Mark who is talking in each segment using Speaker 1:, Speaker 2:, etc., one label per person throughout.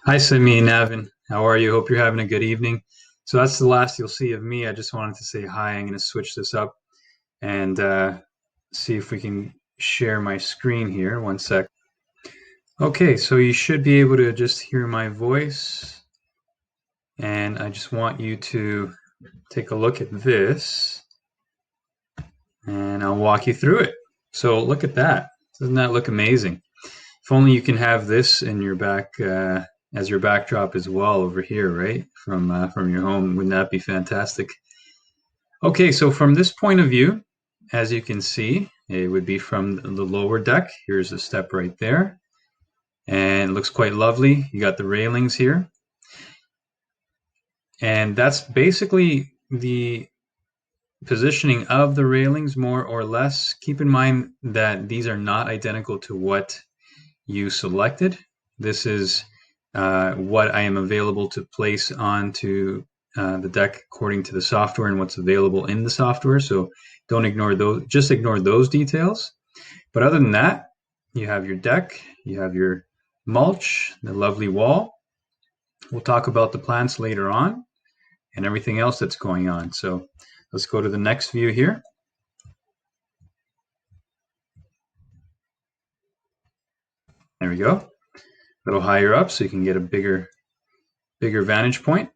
Speaker 1: Hi, Simi and Navin. How are you? Hope you're having a good evening. So that's the last you'll see of me. I just wanted to say hi. I'm going to switch this up and see if we can share my screen here. One sec. Okay, so you should be able to just hear my voice. And I just want you to take a look at this and I'll walk you through it. So look at that. Doesn't that look amazing? If only you can have this in your back as your backdrop as well over here, right? From your home, wouldn't that be fantastic? Okay, so from this point of view, as you can see, it would be from the lower deck. Here's the step right there, and it looks quite lovely. You got the railings here, and that's basically the positioning of the railings, more or less. Keep in mind that these are not identical to what you selected. This is what I am available to place onto the deck according to the software and what's available in the software. So don't ignore those, just ignore those details. But other than that, you have your deck, you have your mulch, the lovely wall. We'll talk about the plants later on and everything else that's going on. So let's go to the next view here. There we go. A little higher up so you can get a bigger vantage point.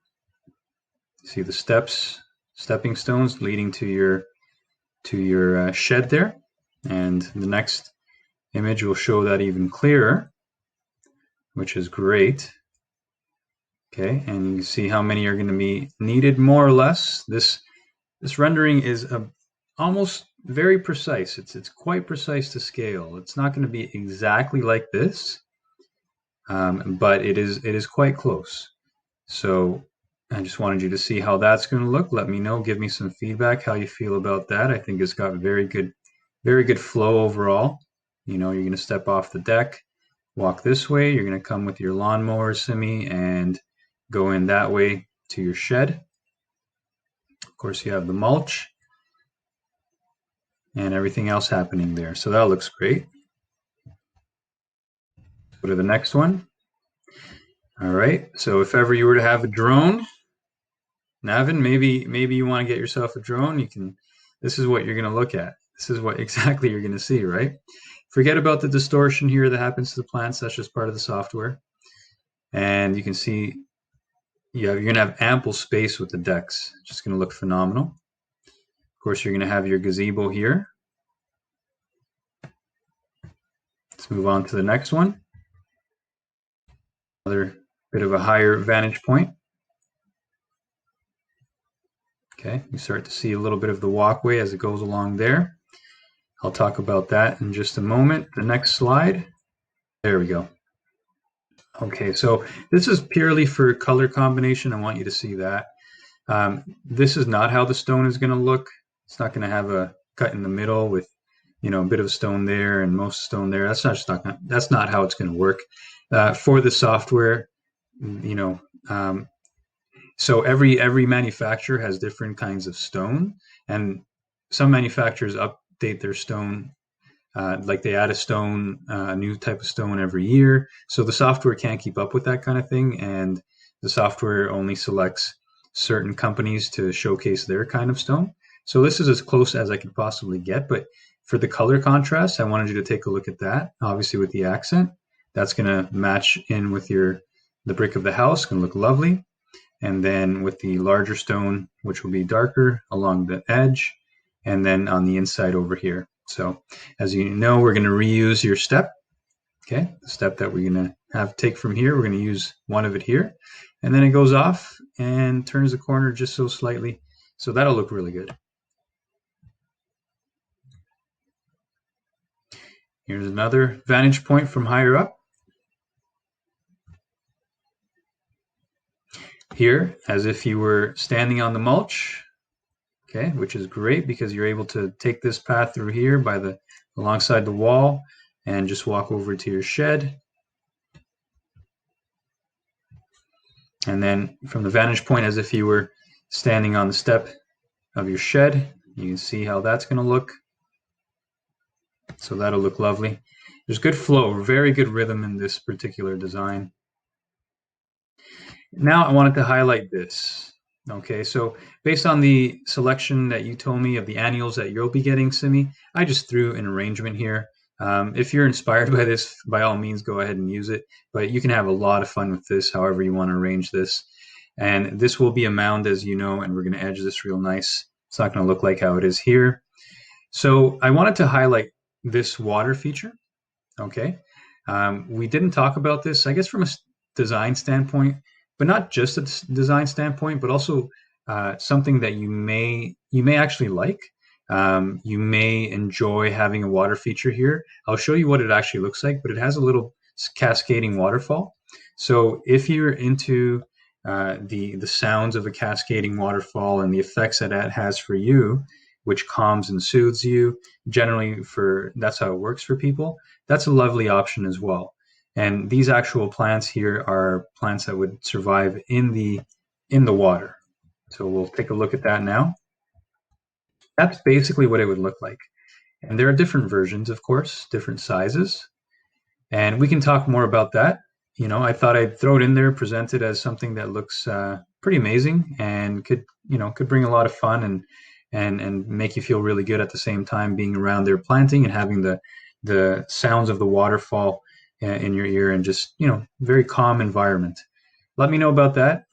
Speaker 1: See the stepping stones leading to your shed there. And the next image will show that even clearer, which is great. Okay, and you can see how many are going to be needed more or less. This rendering is almost very precise. It's quite precise to scale. It's not going to be exactly like this, but it is quite close. So I just wanted you to see how that's going to look. Let me know. Give me some feedback how you feel about that. I think it's got very good flow overall. You know, you're going to step off the deck, walk this way. You're going to come with your lawnmower, Simi, and go in that way to your shed. Of course, you have the mulch and everything else happening there. So that looks great. Go to the next one. All right. So if ever you were to have a drone, Navin, maybe you want to get yourself a drone. You can. This is what you're going to look at. This is what exactly you're going to see, right? Forget about the distortion here that happens to the plants. That's just part of the software. And you can see you're going to have ample space with the decks. It's just going to look phenomenal. Of course, you're going to have your gazebo here. Let's move on to the next one. Another bit of a higher vantage point. Okay, you start to see a little bit of the walkway as it goes along there. I'll talk about that in just a moment. The next slide. There we go. Okay, so this is purely for color combination. I want you to see that. This is not how the stone is going to look. It's not going to have a cut in the middle with, a bit of stone there and most stone there. That's not how it's going to work. For the software, so every manufacturer has different kinds of stone, and some manufacturers update their stone, like they add a new type of stone every year. So the software can't keep up with that kind of thing, and the software only selects certain companies to showcase their kind of stone. So this is as close as I could possibly get, but for the color contrast, I wanted you to take a look at that. Obviously with the accent, that's going to match in with the brick of the house, going to look lovely. And then with the larger stone, which will be darker along the edge, and then on the inside over here. So as you know, we're going to reuse your step. Okay, the step that we're going to take from here, we're going to use one of it here. And then it goes off and turns the corner just so slightly. So that'll look really good. Here's another vantage point from higher up. Here, as if you were standing on the mulch, okay, which is great because you're able to take this path through here alongside the wall and just walk over to your shed. And then from the vantage point, as if you were standing on the step of your shed, you can see how that's going to look. So that'll look lovely. There's good flow, very good rhythm in this particular design. Now I wanted to highlight this. Okay, so based on the selection that you told me of the annuals that you'll be getting, Simi, I just threw an arrangement here. If you're inspired by this, by all means, go ahead and use it. But you can have a lot of fun with this, however you want to arrange this. And this will be a mound, as you know, and we're going to edge this real nice. It's not going to look like how it is here. So I wanted to highlight this water feature. Okay. We didn't talk about this, I guess, from a design standpoint, but not just a design standpoint, but also something that you may actually like. You may enjoy having a water feature here. I'll show you what it actually looks like, but it has a little cascading waterfall. So if you're into the sounds of a cascading waterfall and the effects that that has for you, which calms and soothes you, generally that's how it works for people. That's a lovely option as well. And these actual plants here are plants that would survive in the water. So we'll take a look at that now. That's basically what it would look like. And there are different versions, of course, different sizes. And we can talk more about that. You know, I thought I'd throw it in there, present it as something that looks pretty amazing and could bring a lot of fun and make you feel really good at the same time, being around there planting and having the sounds of the waterfall in your ear, and just, very calm environment. Let me know about that.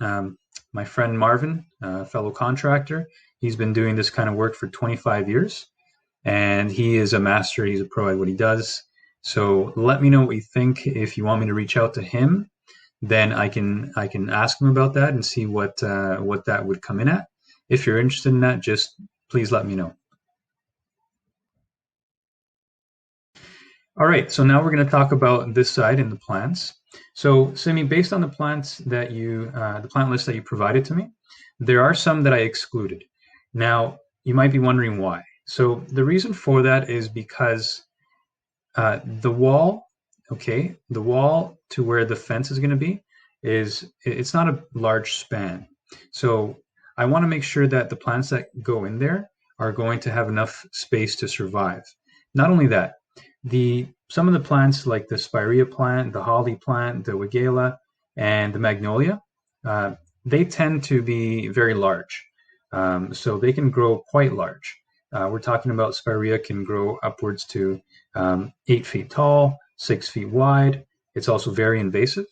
Speaker 1: My friend Marvin, fellow contractor, he's been doing this kind of work for 25 years, and he is a master. He's a pro at what he does. So let me know what you think. If you want me to reach out to him, then I can ask him about that and see what that would come in at. If you're interested in that, just please let me know. All right, so now we're going to talk about this side in the plants. So, Simi, based on the plants that the plant list that you provided to me, there are some that I excluded. Now, you might be wondering why. So the reason for that is because the wall to where the fence is going to be it's not a large span. So I want to make sure that the plants that go in there are going to have enough space to survive. Not only that, some of the plants like the spirea plant, the holly plant, the weigela, and the magnolia, they tend to be very large. So they can grow quite large. We're talking about spirea can grow upwards to 8 feet tall, 6 feet wide. It's also very invasive,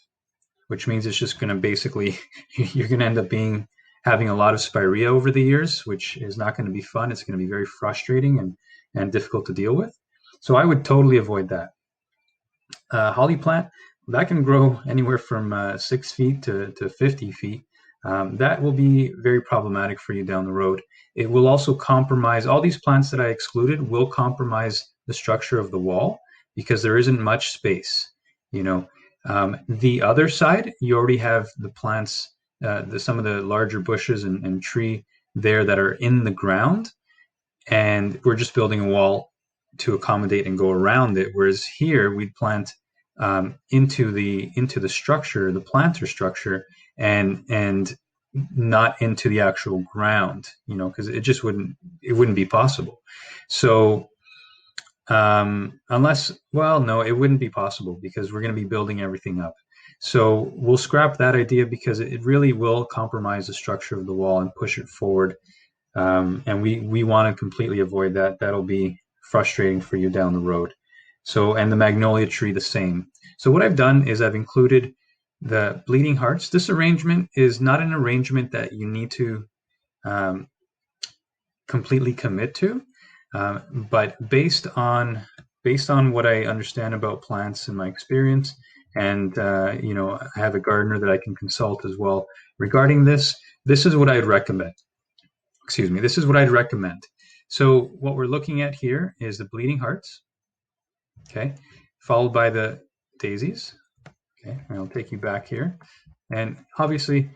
Speaker 1: which means it's just going to basically, you're going to end up having a lot of spirea over the years, which is not going to be fun. It's going to be very frustrating and difficult to deal with. So I would totally avoid that. Holly plant, that can grow anywhere from 6 feet to 50 feet. That will be very problematic for you down the road. It will also compromise, all these plants that I excluded will compromise the structure of the wall because there isn't much space. The other side, you already have the plants, some of the larger bushes and tree there that are in the ground, and we're just building a wall to accommodate and go around it. Whereas here we'd plant into the structure, the planter structure, and not into the actual ground, because it wouldn't be possible. So unless, well, no, it wouldn't be possible because we're going to be building everything up. So we'll scrap that idea because it really will compromise the structure of the wall and push it forward. And we want to completely avoid that. That'll be frustrating for you down the road. So, and the magnolia tree the same. So what I've done is I've included the bleeding hearts. This arrangement is not an arrangement that you need to completely commit to, but based on what I understand about plants and my experience, and I have a gardener that I can consult as well regarding this. This is what I'd recommend. Excuse me. This is what I'd recommend. So what we're looking at here is the bleeding hearts, okay, followed by the daisies. Okay, and I'll take you back here. And obviously,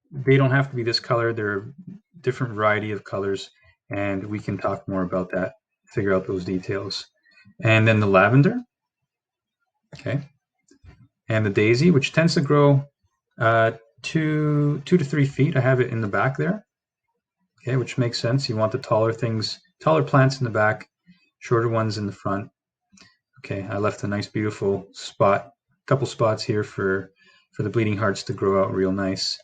Speaker 1: they don't have to be this color. There are different variety of colors, and we can talk more about that, figure out those details. And then the lavender, okay, and the daisy, which tends to grow 2 to 3 feet. I have it in the back there, okay, which makes sense. You want the taller plants in the back, shorter ones in the front. Okay, I left a nice, beautiful spot, couple spots here for the bleeding hearts to grow out real nice.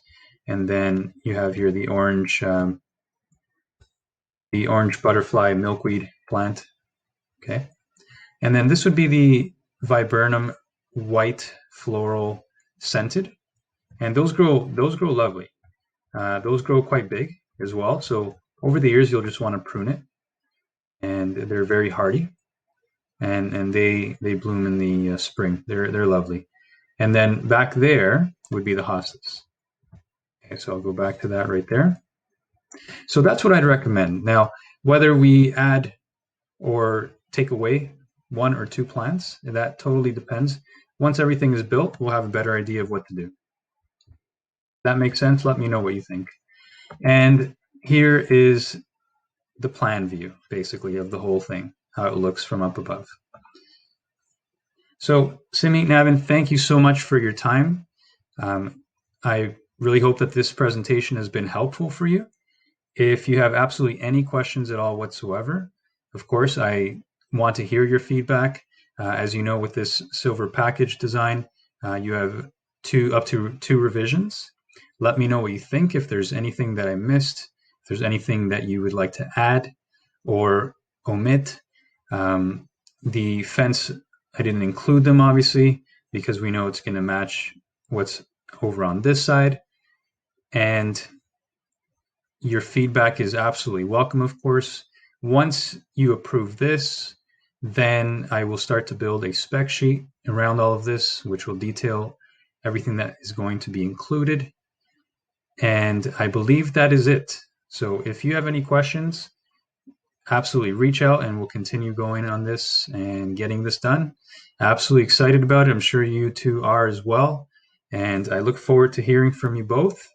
Speaker 1: And then you have here the orange butterfly milkweed plant. Okay. And then this would be the viburnum white floral scented. And those grow lovely. Those grow quite big as well. So over the years, you'll just want to prune it. And they're very hardy. And they bloom in the spring. They're lovely. And then back there would be the hostas. Okay, so I'll go back to that right there. So that's what I'd recommend. Now, whether we add or take away 1 or 2 plants, that totally depends. Once everything is built, we'll have a better idea of what to do. That makes sense? Let me know what you think. And here is the plan view, basically, of the whole thing, how it looks from up above. So, Simi, Navin, thank you so much for your time. I really hope that this presentation has been helpful for you. If you have absolutely any questions at all whatsoever, of course, I want to hear your feedback. As you know, with this silver package design, you have up to 2 revisions. Let me know what you think, if there's anything that I missed, if there's anything that you would like to add or omit. The fence, I didn't include them, obviously, because we know it's going to match what's over on this side. And your feedback is absolutely welcome, of course. Once you approve this, then I will start to build a spec sheet around all of this, which will detail everything that is going to be included. And I believe that is it. So if you have any questions, absolutely reach out and we'll continue going on this and getting this done. Absolutely excited about it. I'm sure you two are as well. And I look forward to hearing from you both.